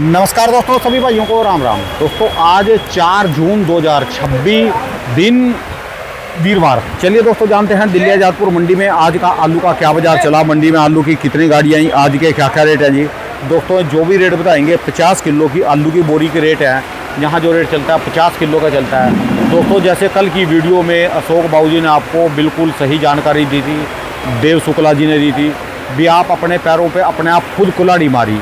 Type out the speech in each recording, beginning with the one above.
नमस्कार दोस्तों, सभी भाइयों को राम राम। दोस्तों आज 4 जून 2026 दिन वीरवार। चलिए दोस्तों जानते हैं दिल्ली आजादपुर मंडी में आज का आलू का क्या बाजार चला, मंडी में आलू की कितनी गाड़ियाँ आई, आज के क्या क्या रेट है जी। दोस्तों जो भी रेट बताएंगे 50 किलो की आलू की बोरी के रेट है, यहाँ जो रेट चलता है 50 किलो का चलता है। दोस्तों जैसे कल की वीडियो में अशोक बाबू जी ने आपको बिल्कुल सही जानकारी दी थी, देव शुक्ला जी ने दी थी भी, आप अपने पैरों पे अपने आप खुद कुल्हाड़ी मारी।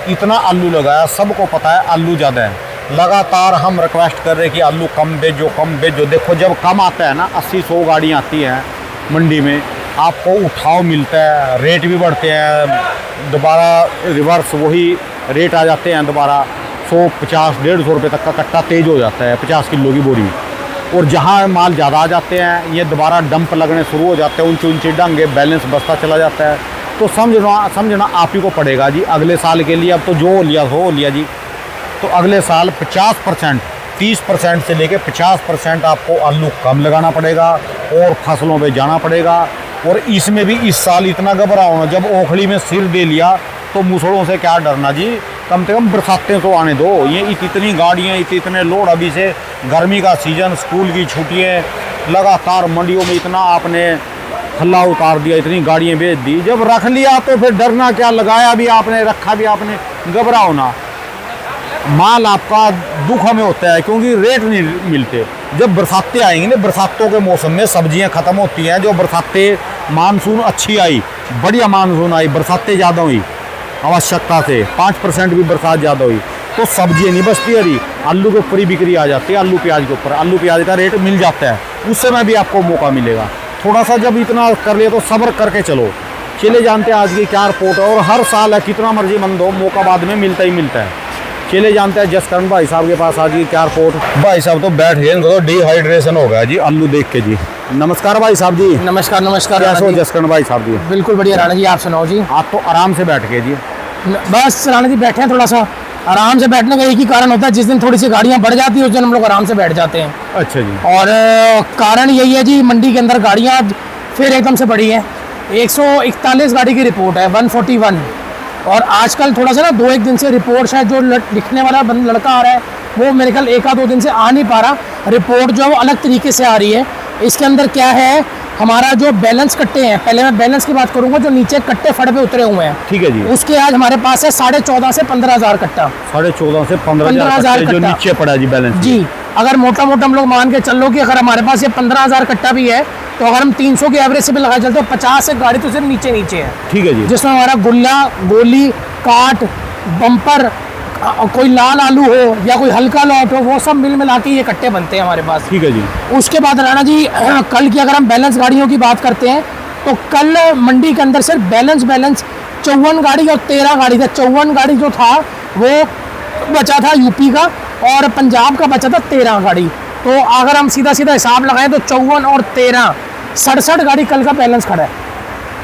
इतना आलू लगाया, सबको पता है आलू ज़्यादा है। लगातार हम रिक्वेस्ट कर रहे हैं कि आलू कम बेचो कम बेचो। देखो जब कम आता है ना, 80-100 गाड़ियाँ आती हैं मंडी में, आपको उठाव मिलता है, रेट भी बढ़ते हैं, दोबारा रिवर्स वही रेट आ जाते हैं, दोबारा 100-50-150 रुपये तक का कट्टा तेज हो जाता है 50 किलो की बोरी। और जहाँ माल ज़्यादा आ जाते हैं ये दोबारा डंप लगने शुरू हो जाते हैं, ऊंचे ऊंचे डंगे, बैलेंस बस्ता चला जाता है। तो समझना आप ही को पड़ेगा जी अगले साल के लिए। अब तो जो लिया हो लिया जी, तो अगले साल 50%, 30% से लेके 50% आपको आलू कम लगाना पड़ेगा और फसलों पे जाना पड़ेगा। और इसमें भी इस साल इतना घबराओ ना, जब ओखली में सिर दे लिया तो मुसड़ों से क्या डरना जी, कम से कम बरसातें तो आने दो। ये इतनी गाड़ियाँ, इतने लोड, अभी से गर्मी का सीज़न, स्कूल की छुट्टियाँ, लगातार मंडियों में इतना आपने हल्ला उतार दिया, इतनी गाड़ियाँ बेच दी। जब रख लिया तो फिर डरना क्या, लगाया भी आपने, रखा भी आपने, घबराओ ना। माल आपका दुख हमें होता है क्योंकि रेट नहीं मिलते। जब बरसातें आएंगी ना, बरसातों के मौसम में सब्जियां ख़त्म होती हैं, जो बरसातें, मानसून अच्छी आई, बढ़िया मानसून आई, बरसातें ज़्यादा हुई आवश्यकता से, 5% भी बरसात ज़्यादा हुई तो सब्जियाँ नहीं बचती, अरे आलू के ऊपर ही बिक्री आ जाती है। आलू प्याज के ऊपर, आलू प्याज का रेट मिल जाता है, उस समय भी आपको मौका मिलेगा। थोड़ा सा जब इतना कर लिया तो सब्र करके चलो। चले जानते हैं आज की क्या रिपोर्ट है, और हर साल है कितना मर्जी मंद हो, मौका बाद में मिलता ही मिलता है। चले जानते हैं जसकरण भाई साहब के पास आज की क्या रिपोर्ट। भाई साहब तो बैठ गए, इनको तो डिहाइड्रेशन हो गया जी आलू देख के जी। नमस्कार भाई साहब जी। नमस्कार नमस्कार। कैसे हो जसकरण भाई साहब जी? बिल्कुल बढ़िया राणा जी, आप सुनाओ जी। आप तो आराम से बैठ गए जी। बस राणा जी बैठे हैं, थोड़ा सा आराम से बैठने का एक ही कारण होता है, जिस दिन थोड़ी सी गाड़ियाँ बढ़ जाती है उस दिन हम लोग आराम से बैठ जाते हैं। अच्छा जी। और कारण यही है जी, मंडी के अंदर गाड़ियाँ फिर एकदम से बढ़ी है। 141 गाड़ी की रिपोर्ट है, 141। और आजकल थोड़ा सा ना 2-1 दिन से रिपोर्ट्स है, जो लिखने वाला लड़का आ रहा है वो मेरे ख्याल 1-2 दिन से आ नहीं पा रहा। रिपोर्ट जो है वो अलग तरीके से आ रही है। इसके अंदर क्या है, हमारा जो बैलेंस कट्टे हैं, पहले मैं बैलेंस की बात करूंगा, जो नीचे कट्टे फड़ पे उतरे हुए हैं, ठीक है जी, उसके आज हमारे पास है 14.5 से 15,000 कट्टा। 14.5 से 15,000 जो नीचे पड़ा जी बैलेंस जी। अगर मोटा मोटा हम लोग मान के चल लो कि अगर हमारे पास ये 15,000 कट्टा भी है तो अगर हम 300 के एवरेज से भी लगा चलते हो, 50 एक गाड़ी तो सिर्फ नीचे नीचे है, ठीक है जी, जिसमें हमारा गुल्ला, गोली, काट, बम्पर, कोई लाल आलू हो या कोई हल्का लॉट हो, वो सब मिल मिला के ये कट्टे बनते हैं हमारे पास, ठीक है जी। उसके बाद राणा जी कल की अगर हम बैलेंस गाड़ियों की बात करते हैं तो कल मंडी के अंदर सिर्फ बैलेंस 54 गाड़ी और 13 गाड़ी था। 54 गाड़ी जो था वो बचा था यूपी का, और पंजाब का बचा था 13 गाड़ी। तो अगर हम सीधा सीधा हिसाब लगाएं तो 54 और 13, 67 गाड़ी कल का बैलेंस खड़ा है।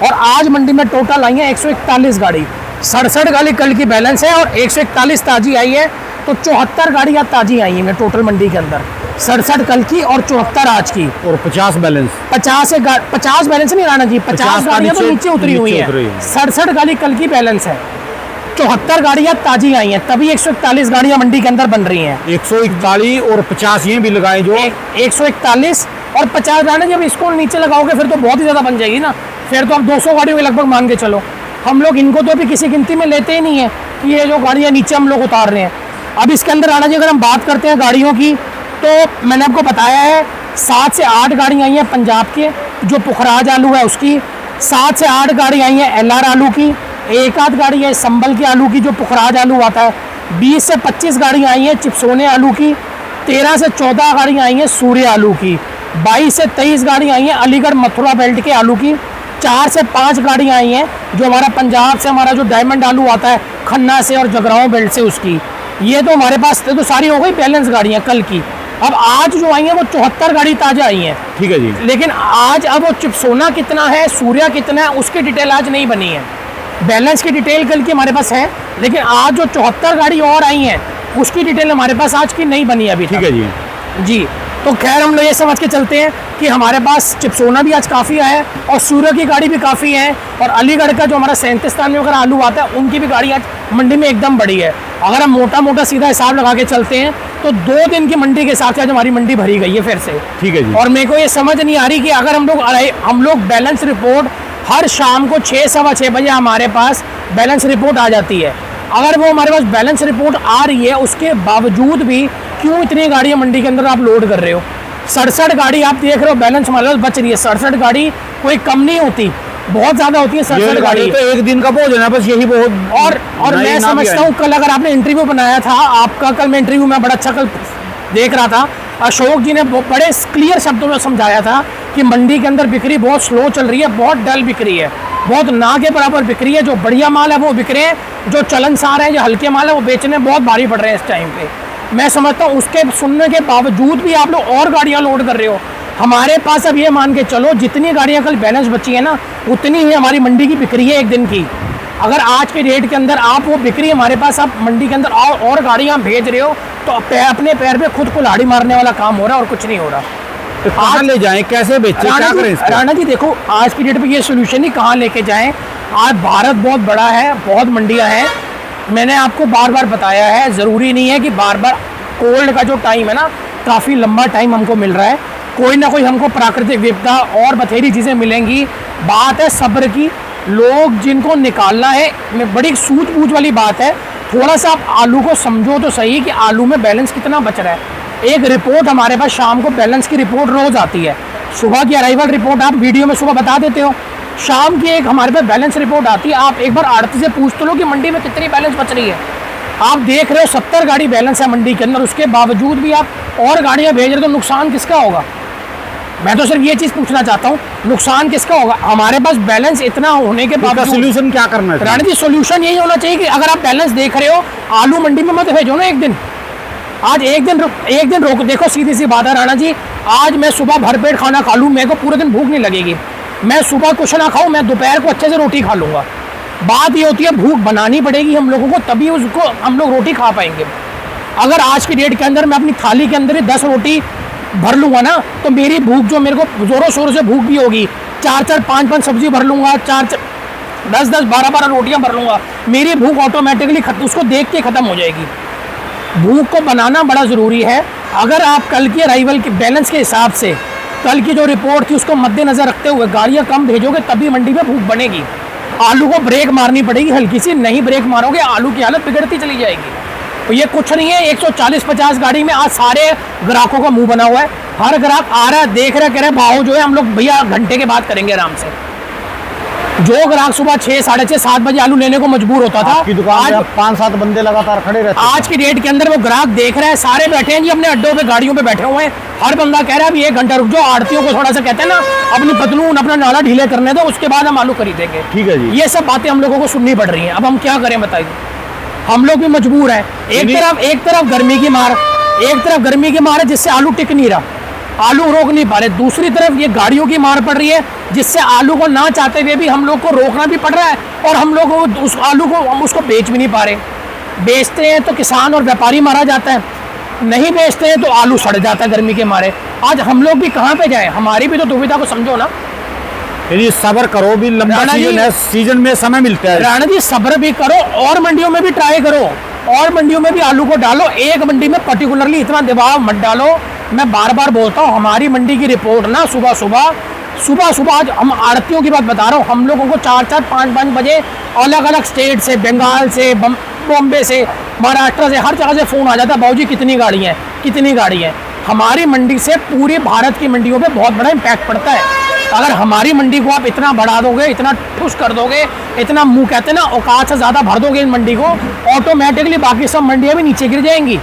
और आज मंडी में टोटल आई है 141 गाड़ी। 67 गाड़ी कल की बैलेंस है और 141 ताजी आई है, तो 74 गाड़ी आज ताजी आई है टोटल मंडी के अंदर। 67 कल की और 74 आज की, और 50 बैलेंस। 50 बैलेंस नहीं राणा जी, 50 गाड़ियाँ तो नीचे उतरी हुई है। 67 गाड़ी कल की बैलेंस है, 74 गाड़ियाँ ताजी आई हैं, तभी 141 गाड़ियाँ मंडी के अंदर बन रही हैं। 141 और 50 ये भी लगाए जो 141 और 50 गाड़ी, जब इसको नीचे लगाओगे फिर तो बहुत ही ज़्यादा बन जाएगी ना, फिर तो आप 200 गाड़ियों के लगभग मान के चलो। हम लोग इनको तो अभी किसी गिनती में लेते ही नहीं है कि ये जो गाड़ियाँ नीचे हम लोग उतार रहे हैं। अब इसके अंदर राणा जी अगर हम बात करते हैं गाड़ियों की, तो मैंने आपको बताया है 7 से 8 गाड़ी आई हैं पंजाब के, जो पुखराज आलू है उसकी। 7 से 8 गाड़ी आई हैं LR आलू की। 1-8 गाड़ी है संबल के आलू की, जो पुखराज आलू आता है। 20 से 25 गाड़ी आई हैं चिपसोने आलू की। 13 से 14 गाड़ी आई हैं सूर्य आलू की। 22 से 23 गाड़ी आई हैं अलीगढ़ मथुरा बेल्ट के आलू की। 4 से 5 गाड़ी आई हैं जो हमारा पंजाब से, हमारा जो डायमंड आलू आता है खन्ना से और जगराओं बेल्ट से, उसकी। ये तो हमारे पास तो सारी हो गई बैलेंस गाड़ियाँ कल की। अब आज जो आई हैं वो 74 गाड़ी ताज़ा आई हैं, ठीक है जी। लेकिन आज अब वो चिपसोना कितना है, सूर्या कितना है, उसकी डिटेल आज नहीं बनी है। बैलेंस की डिटेल कल की हमारे पास है, लेकिन आज जो 74 गाड़ी और आई हैं उसकी डिटेल हमारे पास आज की नहीं बनी अभी, ठीक है जी। जी, तो खैर हम लोग ये समझ के चलते हैं कि हमारे पास चिपसोना भी आज काफ़ी आया है और सूर्य की गाड़ी भी काफ़ी है, और अलीगढ़ का जो हमारा 37 स्थान में अगर आलू आता है उनकी भी गाड़ी आज मंडी में एकदम बड़ी है। अगर हम मोटा मोटा सीधा हिसाब लगा के चलते हैं तो 2 दिन की मंडी के हिसाब से आज हमारी मंडी भरी गई है फिर से। ठीक है जी। और मेरे को ये समझ नहीं आ रही कि अगर हम लोग बैलेंस रिपोर्ट हर शाम को 6 सवा 6 बजे हमारे पास बैलेंस रिपोर्ट आ जाती है, अगर वो हमारे पास बैलेंस रिपोर्ट आ रही है उसके बावजूद भी क्यों इतनी गाड़ियाँ मंडी के अंदर आप लोड कर रहे हो? 67 गाड़ी आप देख रहे हो बैलेंस हमारे पास बच रही है। 67 गाड़ी कोई कम नहीं होती, बहुत ज्यादा होती है 67 गाड़ी। तो एक दिन का भोजन है बस, यही बहुत। और मैं समझता हूँ कल अगर आपने इंटरव्यू बनाया था आपका, कल मैं इंटरव्यू में बड़ा अच्छा कल देख रहा था, अशोक जी ने बड़े क्लियर शब्दों में समझाया था कि मंडी के अंदर बिक्री बहुत स्लो चल रही है, बहुत डल बिक्री है, बहुत ना के बराबर बिक्री है। जो बढ़िया माल है वो बिक रहे हैं, जो चलन सार है, जो हल्के माल है वो बेचने बहुत भारी पड़ रहे हैं इस टाइम पे। मैं समझता हूँ उसके सुनने के बावजूद भी आप लोग और गाड़ियाँ लोड कर रहे हो। हमारे पास अब ये मान के चलो जितनी गाड़ियाँ कल बैलेंस बची है ना उतनी ही हमारी मंडी की बिक्री है एक दिन की। अगर आज के डेट के अंदर आप वो बिक्री हमारे पास आप मंडी के अंदर और गाड़ियाँ भेज रहे हो तो अपने पैर पे खुद कुल्हाड़ी मारने वाला काम हो रहा है और कुछ नहीं हो रहा। तो कहाँ ले जाएं, कैसे बेचें, क्या करें इसको? राणा जी देखो आज की डेट पे ये सोल्यूशन ही कहाँ लेके जाएं। आज भारत बहुत बड़ा है, बहुत मंडियाँ हैं। मैंने आपको बार बार बताया है, ज़रूरी नहीं है कि बार बार कोल्ड का जो टाइम है ना काफ़ी लंबा टाइम हमको मिल रहा है, कोई ना कोई हमको प्राकृतिक विपदा और बथेरी चीज़ें मिलेंगी। बात है सब्र की, लोग जिनको निकालना है बड़ी सूझबूझ वाली बात है। थोड़ा सा आप आलू को समझो तो सही कि आलू में बैलेंस कितना बच रहा है। एक रिपोर्ट हमारे पास शाम को बैलेंस की रिपोर्ट रोज़ आती है, सुबह की अराइवल रिपोर्ट आप वीडियो में सुबह बता देते हो, शाम की एक हमारे पास बैलेंस रिपोर्ट आती है। आप एक बार आड़ती से पूछ तो लो कि मंडी में कितनी बैलेंस बच रही है। आप देख रहे हो 70 गाड़ी बैलेंस है मंडी के अंदर, उसके बावजूद भी आप और गाड़ियाँ भेज रहे हो तो नुकसान किसका होगा? मैं तो सिर्फ ये चीज़ पूछना चाहता हूँ, नुकसान किसका होगा? हमारे पास बैलेंस इतना होने के बाद सोल्यूशन क्या करना है? राणा जी सोल्यूशन यही होना चाहिए कि अगर आप बैलेंस देख रहे हो आलू मंडी में मत भेजो ना एक दिन। आज एक दिन रोक। देखो सीधी सी बात है राणा जी, आज मैं सुबह भरपेट खाना खा लूँ, मेरे को पूरे दिन भूख नहीं लगेगी। मैं सुबह कुछ ना खाऊँ, मैं दोपहर को अच्छे से रोटी खा लूँगा। बात ये होती है भूख बनानी पड़ेगी हम लोगों को, तभी उसको हम लोग रोटी खा पाएंगे। अगर आज की डेट के अंदर मैं अपनी थाली के अंदर ही 10 रोटी भर लूँगा ना तो मेरी भूख जो मेरे को ज़ोरों शोरों से भूख भी होगी, 4-4 5-5 सब्जी भर लूँगा, 10-10 12-12 रोटियाँ भर लूँगा, मेरी भूख ऑटोमेटिकली उसको देख के ख़त्म हो जाएगी। भूख को बनाना बड़ा ज़रूरी है। अगर आप कल की अराइवल के बैलेंस के हिसाब से कल की जो रिपोर्ट थी उसको मद्देनज़र रखते हुए गाड़ियाँ कम भेजोगे तभी मंडी में भूख बनेगी। आलू को ब्रेक मारनी पड़ेगी हल्की सी, नहीं ब्रेक मारोगे आलू की हालत बिगड़ती चली जाएगी। तो ये कुछ नहीं है, 140-50 गाड़ी में आज सारे ग्राहकों का मुंह बना हुआ है। हर ग्राहक आ रहा है, देख रहा है, कह रहे भाव जो है हम लोग भैया घंटे के बाद करेंगे आराम से। जो ग्राहक सुबह 6, 6:30, 7 बजे आलू लेने को मजबूर होता था, आपकी दुकान पे 5-7 बंदे लगातार खड़े रहते हैं। आज की डेट के अंदर वो ग्राहक देख रहा है, सारे बैठे हैं जी अपने अड्डों पे, गाड़ियों पे बैठे हुए हैं। हर बंदा कह रहा है अभी 1 घंटा रुक जाओ, आड़तियों को थोड़ा सा कहते हैं ना अपनी पतलून अपना नाला ढीले करने दो, उसके बाद हम आलू खरीदेंगे। ठीक है जी। ये सब बातें हम लोगों को सुननी पड़ रही हैं। अब हम क्या करें बताइए, हम लोग भी मजबूर हैं। एक तरफ गर्मी की मार, है जिससे आलू टिक नहीं रहा, आलू रोक नहीं पा रहे। दूसरी तरफ ये गाड़ियों की मार पड़ रही है जिससे आलू को ना चाहते हुए भी हम लोग को रोकना भी पड़ रहा है और हम लोग उस आलू को हम उसको बेच भी नहीं पा रहे। बेचते हैं तो किसान और व्यापारी मारा जाता है, नहीं बेचते हैं तो आलू सड़ जाता है गर्मी के मारे। आज हम लोग भी कहाँ पे जाएं? हमारी भी तो दुविधा को समझो ना। यानी सब्र करो, भी लंबा सीजन है, सीजन में समय मिलता है। राणा जी सब्र भी करो और मंडियों में भी ट्राई करो, और मंडियों में भी आलू को डालो। एक मंडी में पर्टिकुलरली इतना दबाव मत डालो। मैं बार बार बोलता हूँ हमारी मंडी की रिपोर्ट ना सुबह सुबह आज हम आड़तियों की बात बता रहा हूँ, हम लोगों को 4-4 5-5 बजे अलग अलग स्टेट से, बंगाल से, बॉम्बे से, महाराष्ट्र से, हर जगह से फ़ोन आ जाता है बाबूजी कितनी गाड़ी है। हमारी मंडी से पूरे भारत की मंडियों पे बहुत बड़ा इम्पैक्ट पड़ता है। अगर हमारी मंडी को आप इतना बढ़ा दोगे, इतना ठुस कर दोगे, इतना मुंह कहते हैं ना औकात से ज़्यादा भर दोगे इन मंडी को, ऑटोमेटिकली बाकी सब मंडियाँ भी नीचे गिर जाएंगी।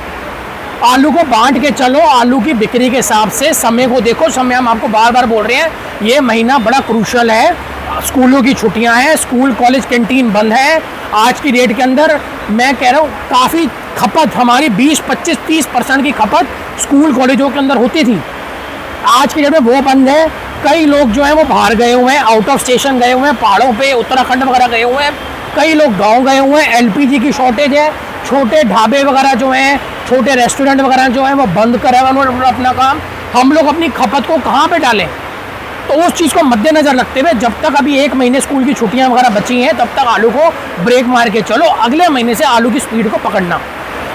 आलू को बांट के चलो, आलू की बिक्री के हिसाब से समय को देखो। समय हम आपको बार बार बोल रहे हैं, ये महीना बड़ा क्रूशल है। स्कूलों की छुट्टियां हैं, स्कूल कॉलेज कैंटीन बंद है। आज की डेट के अंदर मैं कह रहा हूँ काफ़ी खपत हमारी 20-25-30% की खपत स्कूल कॉलेजों के अंदर होती थी। आज की डेट में वो बंद है। कई लोग जो हैं वो बाहर गए हुए हैं, आउट ऑफ स्टेशन गए हुए हैं, पहाड़ों पे उत्तराखंड वगैरह गए हुए हैं। कई लोग गांव गए हुए हैं। एलपीजी की शॉर्टेज है, छोटे ढाबे वगैरह जो हैं, छोटे रेस्टोरेंट वगैरह जो हैं वो बंद कर रहे हैं अपना काम। हम लोग अपनी खपत को कहाँ पे डालें? तो उस चीज़ को मद्देनजर रखते हुए जब तक अभी 1 महीने स्कूल की छुट्टियां वगैरह बची हैं तब तक आलू को ब्रेक मार के चलो, अगले महीने से आलू की स्पीड को पकड़ना।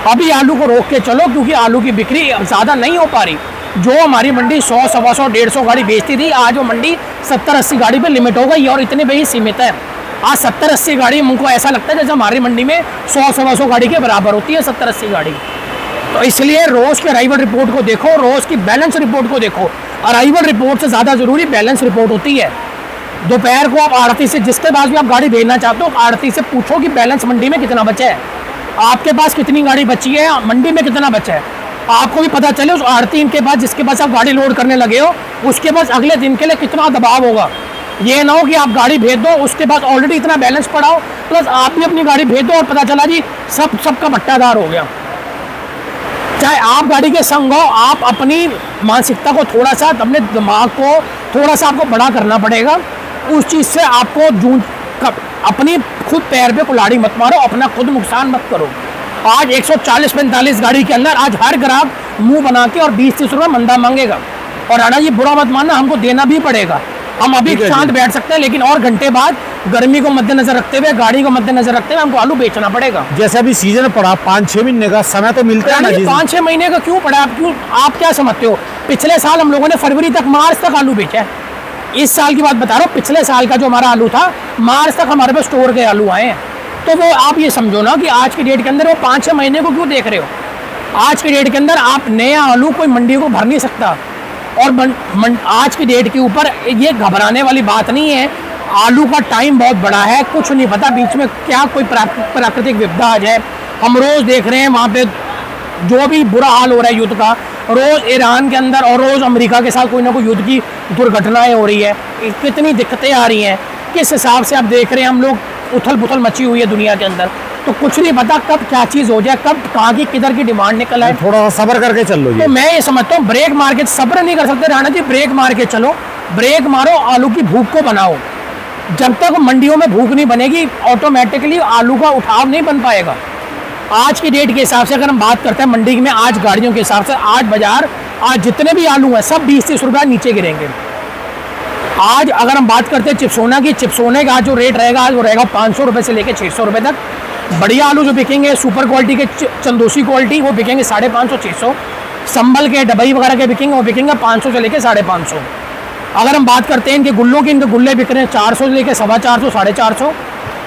अभी आलू को रोक के चलो क्योंकि आलू की बिक्री ज़्यादा नहीं हो पा रही। जो हमारी मंडी 100, 125, 150 गाड़ी बेचती थी, आज वो मंडी 70-80 गाड़ी पे लिमिट हो गई और इतने पे ही सीमित है। आज 70-80 गाड़ी हमको ऐसा लगता है जैसे हमारी मंडी में 100-125 गाड़ी के बराबर होती है 70-80 गाड़ी। तो इसलिए रोज़ के अराइवल रिपोर्ट को देखो, रोज़ की बैलेंस रिपोर्ट को देखो। अराइवल रिपोर्ट से ज़्यादा ज़रूरी बैलेंस रिपोर्ट होती है। दोपहर को आप आड़ती से जिसके पास भी आप गाड़ी भेजना चाहते हो, आड़ती से पूछो कि बैलेंस मंडी में कितना बचा है, आपके पास कितनी गाड़ी बची है, मंडी में कितना बचा है। आपको भी पता चले उस आड़ती के पास जिसके पास आप गाड़ी लोड करने लगे हो उसके पास अगले दिन के लिए कितना दबाव होगा। ये ना हो कि आप गाड़ी भेज दो, उसके पास ऑलरेडी इतना बैलेंस पड़ा हो, प्लस आप भी अपनी गाड़ी भेज दो और पता चला जी सबका बट्टादार हो गया। चाहे आप गाड़ी के संग हो, आप अपनी मानसिकता को थोड़ा सा, अपने दिमाग को थोड़ा सा आपको बड़ा करना पड़ेगा। उस चीज़ से आपको अपनी खुद पैर पे कुल्हाड़ी मत मारो, अपना खुद नुकसान मत करो। आज 140-45 गाड़ी के अंदर आज हर ग्राहक मुंह बना के और 20-30 रुपये मंदा मांगेगा। और राणा जी बुरा मत मानना, हमको देना भी पड़ेगा। हम अभी शांत बैठ सकते हैं लेकिन और घंटे बाद गर्मी को मद्देनजर रखते हुए, गाड़ी को मद्देनजर रखते हुए हमको आलू बेचना पड़ेगा। जैसे अभी सीजन पड़ा, 5-6 महीने का समय तो मिलता है ना जी। 5-6 महीने का क्यों पड़ा? आप क्या समझते हो? पिछले साल हम लोगों ने फरवरी तक, मार्च तक आलू बेचा है। इस साल की बात बता रहा हूँ, पिछले साल का जो हमारा आलू था, मार्च तक हमारे पास स्टोर के आलू आए हैं। तो वो आप ये समझो ना कि आज की डेट के अंदर वो 5-6 महीने को क्यों देख रहे हो? आज की डेट के अंदर आप नया आलू कोई मंडी को भर नहीं सकता। और आज की डेट के ऊपर ये घबराने वाली बात नहीं है। आलू का टाइम बहुत बड़ा है, कुछ नहीं पता बीच में क्या कोई प्राकृतिक विपदा आ जाए। हम रोज़ देख रहे हैं वहाँ पे जो भी बुरा हाल हो रहा है युद्ध का, रोज़ ईरान के अंदर और रोज़ अमेरिका के साथ कोई ना कोई युद्ध की दुर्घटनाएं हो रही है, कितनी दिक्कतें आ रही हैं। किस हिसाब से आप देख रहे हैं, हम लोग उथल पुथल मची हुई है दुनिया के अंदर। तो कुछ नहीं पता कब क्या चीज़ हो जाए, कब कहाँ की किधर की डिमांड निकल आए। थोड़ा सा सब्र करके चल लो। तो मैं ये समझता हूँ ब्रेक मार के, सब्र नहीं कर सकते राणा जी, ब्रेक मार के चलो, ब्रेक मारो, आलू की भूख को बनाओ। जब तक मंडियों में भूख नहीं बनेगी ऑटोमेटिकली आलू का उठाव नहीं बन पाएगा। आज की डेट के हिसाब से अगर हम बात करते हैं मंडी में, आज गाड़ियों के हिसाब से, आज बाजार, आज जितने भी आलू हैं सब 20-30 रुपये नीचे गिरेंगे। आज अगर हम बात करते हैं चिप्सोना की, चिप्सोने का जो रेट रहेगा आज वो रहेगा 500 रुपये से लेकर 600 रुपये तक। बढ़िया आलू जो बिकेंगे सुपर क्वालिटी के, चंदोसी क्वालिटी, वो बिकेंगे 550-600। संभल के, डबई वगैरह के बिकेंगे, वो बिकेंगे 500 से लेकर 550। अगर हम बात करते हैं इनके गुल्लों की, इनके गुल्ले बिक रहे हैं 400 से लेकर 450, 450।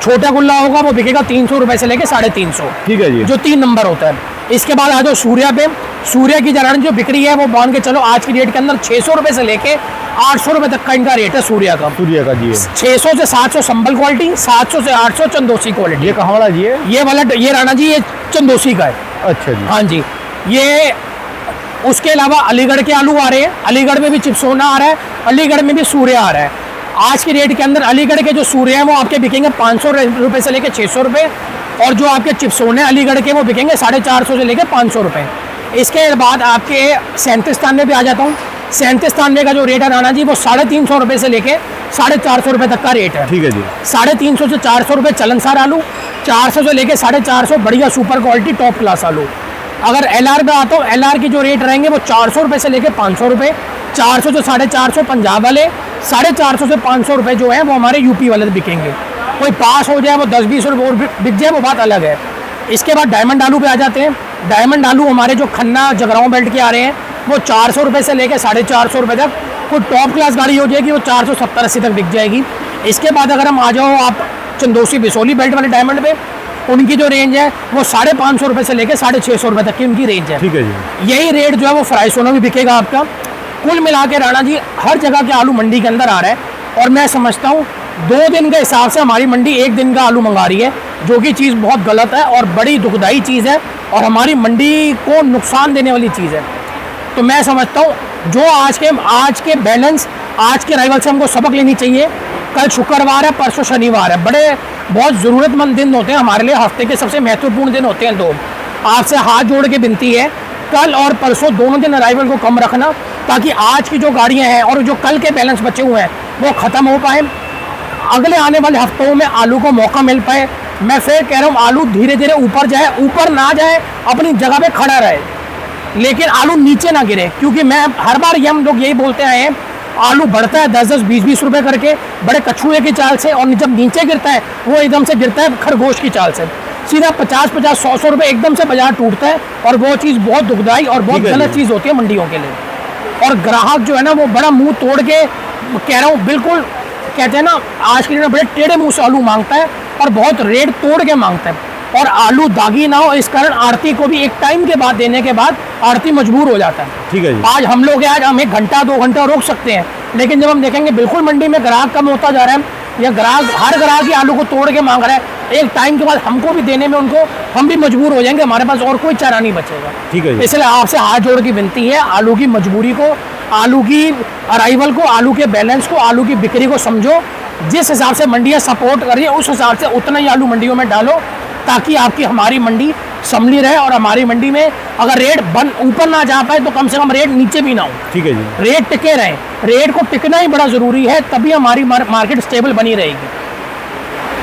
छोटा गुल्ला होगा वो बिकेगा 300 रुपये से लेकर 350। ठीक है जी, जो 3 नंबर होता है। इसके बाद आ जाओ सूर्या पे। सूर्या की जरान जो बिक्री है वो मान के चलो आज की डेट के अंदर 600 रुपये से लेके 800 रुपये तक का इनका रेट है सूर्या का। सूर्या का जी 600 से 700 संभल क्वालिटी, 700 से 800 चंदोसी क्वालिटी। ये कहाँ वाला जी है? ये वाला ये राणा जी ये चंदोसी का है। अच्छा जी, हाँ जी। ये उसके अलावा अलीगढ़ के आलू आ रहे हैं, अलीगढ़ में भी चिप्सोना आ रहा है, अलीगढ़ में भी सूर्या आ रहा है। आज की रेट के अंदर अलीगढ़ के जो सूर्य हैं वो आपके बिकेंगे 500 रुपये से लेकर 600 रुपये, और जो आपके चिप्सोने अलीगढ़ के वो बिकेंगे 450 से लेकर 500 रुपये। इसके बाद आपके 37 भी आ जाता हूँ। 37 का जो रेट है राणा जी वो 350 रुपये से लेके 450 रुपये तक का रेट है। ठीक है जी। 350 से 400 रुपये चलनसार आलू, 400 से लेके 450 बढ़िया सुपर क्वालिटी टॉप क्लास आलू। अगर LR में आता हूँ, LR के जो रेट रहेंगे वो 400 रुपये से लेके 500 रुपये, 400 से 450 पंजाब वाले, 450 से 500 रुपये जो है वो हमारे यूपी वाले बिकेंगे। कोई पास हो जाए वो 10-20 रुपये और बिक जाए वो बात अलग है। इसके बाद डायमंड आलू पे आ जाते हैं। डायमंड आलू हमारे जो खन्ना जगरांव बेल्ट के आ रहे हैं वो 400 रुपये से लेकर 450 रुपये तक। कोई टॉप क्लास गाड़ी हो जाएगी वो 470-80 तक बिक जाएगी। इसके बाद अगर हम आ जाओ आप चंदोसी बिसोली बेल्ट वाले डायमंड पे, उनकी जो रेंज है वो 550 रुपये से लेकर 650 रुपये तक की उनकी रेंज है। ठीक है जी। यही रेट जो है वो फ्राई सोना भी बिकेगा आपका। कुल मिला के राणा जी हर जगह के आलू मंडी के अंदर आ रहा है, और मैं समझता हूँ 2 दिन के हिसाब से हमारी मंडी 1 दिन का आलू मंगा रही है, जो कि चीज़ बहुत गलत है और बड़ी दुखदाई चीज़ है और हमारी मंडी को नुकसान देने वाली चीज़ है। तो मैं समझता हूँ जो आज के बैलेंस, आज के राइवल से हमको सबक लेनी चाहिए। कल शुक्रवार है, परसों शनिवार है, बड़े बहुत ज़रूरतमंद दिन होते हैं हमारे लिए, हफ्ते के सबसे महत्वपूर्ण दिन होते हैं 2। आपसे हाथ जोड़ के विनती है कल और परसों दोनों दिन अराइवल को कम रखना, ताकि आज की जो गाड़ियाँ हैं और जो कल के बैलेंस बचे हुए हैं वो ख़त्म हो पाए, अगले आने वाले हफ्तों में आलू को मौका मिल पाए। मैं फिर कह रहा हूँ आलू धीरे धीरे ऊपर जाए, ऊपर ना जाए, अपनी जगह पे खड़ा रहे, लेकिन आलू नीचे ना गिरे। क्योंकि मैं हर बार ये हम लोग यही बोलते आए हैं आलू बढ़ता है 10-10, 20-20 रुपए करके बड़े कछुए की चाल से, और जब नीचे गिरता है वो एकदम से गिरता है खरगोश की चाल से, सीधा 50-50, 100-100 रुपए एकदम से बाजार टूटता है। और वो चीज़ बहुत दुखदाई और बहुत ठीक है गलत जी। चीज़ होती है मंडियों के लिए। और ग्राहक जो है ना वो बड़ा मुंह तोड़ के, कह रहा हूँ बिल्कुल, कहते हैं ना आज के दिन में बड़े टेढ़े मुंह से आलू मांगता है और बहुत रेट तोड़ के मांगता है, और आलू दागी ना हो इस कारण आड़ती को भी एक टाइम के बाद देने के बाद आड़ती मजबूर हो जाता है। ठीक है जी। आज हम लोग हैं, आज हम 1 घंटा 2 घंटा रोक सकते हैं, लेकिन जब हम देखेंगे बिल्कुल मंडी में ग्राहक कम होता जा रहा है, या ग्राहक हर ग्राहक ही आलू को तोड़ के मांग रहा है, एक टाइम के बाद हमको भी देने में उनको, हम भी मजबूर हो जाएंगे, हमारे पास और कोई चारा नहीं बचेगा। ठीक है जी। इसलिए आपसे हाथ जोड़ की विनती है, आलू की मजबूरी को, आलू की अराइवल को, आलू के बैलेंस को, आलू की बिक्री को समझो। जिस हिसाब से मंडियाँ सपोर्ट कर रही है उस हिसाब से उतना ही आलू मंडियों में डालो, ताकि आपकी हमारी मंडी संभली रहे, और हमारी मंडी में अगर रेट ऊपर ना जा पाए तो कम से कम रेट नीचे भी ना हो, ठीक है जी। रेट टिके रहें। रेट को टिकना ही बड़ा ज़रूरी है, तभी हमारी मार्केट स्टेबल बनी रहेगी।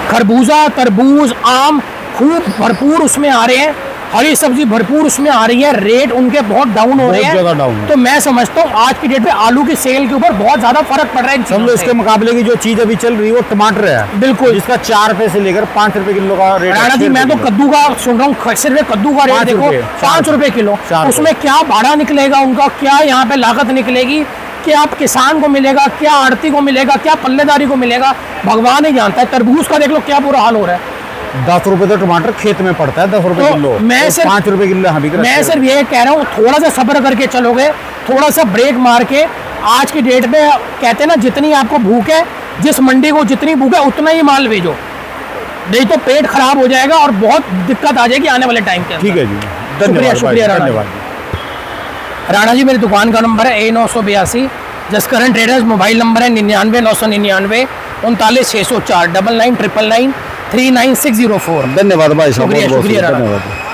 खरबूजा, तरबूज, आम खूब भरपूर उसमें आ रहे हैं, हरी सब्जी भरपूर उसमें आ रही है, रेट उनके बहुत डाउन हो रहे बहुत ज़्यादा डाउन हैं। है। तो मैं समझता हूँ आज की डेट में आलू की सेल के ऊपर बहुत ज़्यादा फर्क पड़ रहा है इन चीज़ों समझो से। इसके मुकाबले की जो चीज़ अभी चल रही है वो टमाटर है, बिल्कुल। जिसका 4 रुपए से लेकर 5 रुपए किलो का रेट है। राणा जी, मैं तो कद्दू का सुन रहा हूँ, सिर्फ कद्दू का रेट 5 देखो रुपए, 5 रुपए किलो। 4 रुपए। उसमें क्या भाड़ा निकलेगा उनका, क्या यहाँ पे लागत निकलेगी, क्या आप किसान को मिलेगा, क्या आड़ती को मिलेगा, क्या पल्लेदारी को मिलेगा, भगवान ही जानता है। तरबूज का देख लो क्या बुरा हाल हो रहा है। 10 रुपए तो टमाटर खेत में पड़ता है, 10 रुपए तो किलो। मैं सिर्फ 5 रुपए किलो हम भी मैं सिर्फ ये कह रहा हूँ, थोड़ा सा सब्र करके चलोगे, थोड़ा सा ब्रेक मार के, आज की डेट में कहते हैं ना जितनी आपको भूख है, जिस मंडी को जितनी भूख है उतना ही माल भेजो, नहीं तो पेट खराब हो जाएगा और बहुत दिक्कत आ जाएगी आने वाले टाइम के ठीक है जी। शुक्रिया, शुक्रिया राणा जी। धन्यवाद। राणा जी, मेरी दुकान का नंबर है A982, जस करंट ट्रेडर्स। मोबाइल नंबर है 99 999 39 604 99 999 39604। धन्यवाद भाई साहब, शुक्रिया, बहुत बहुत शुक्रिया राणा। धन्यवाद।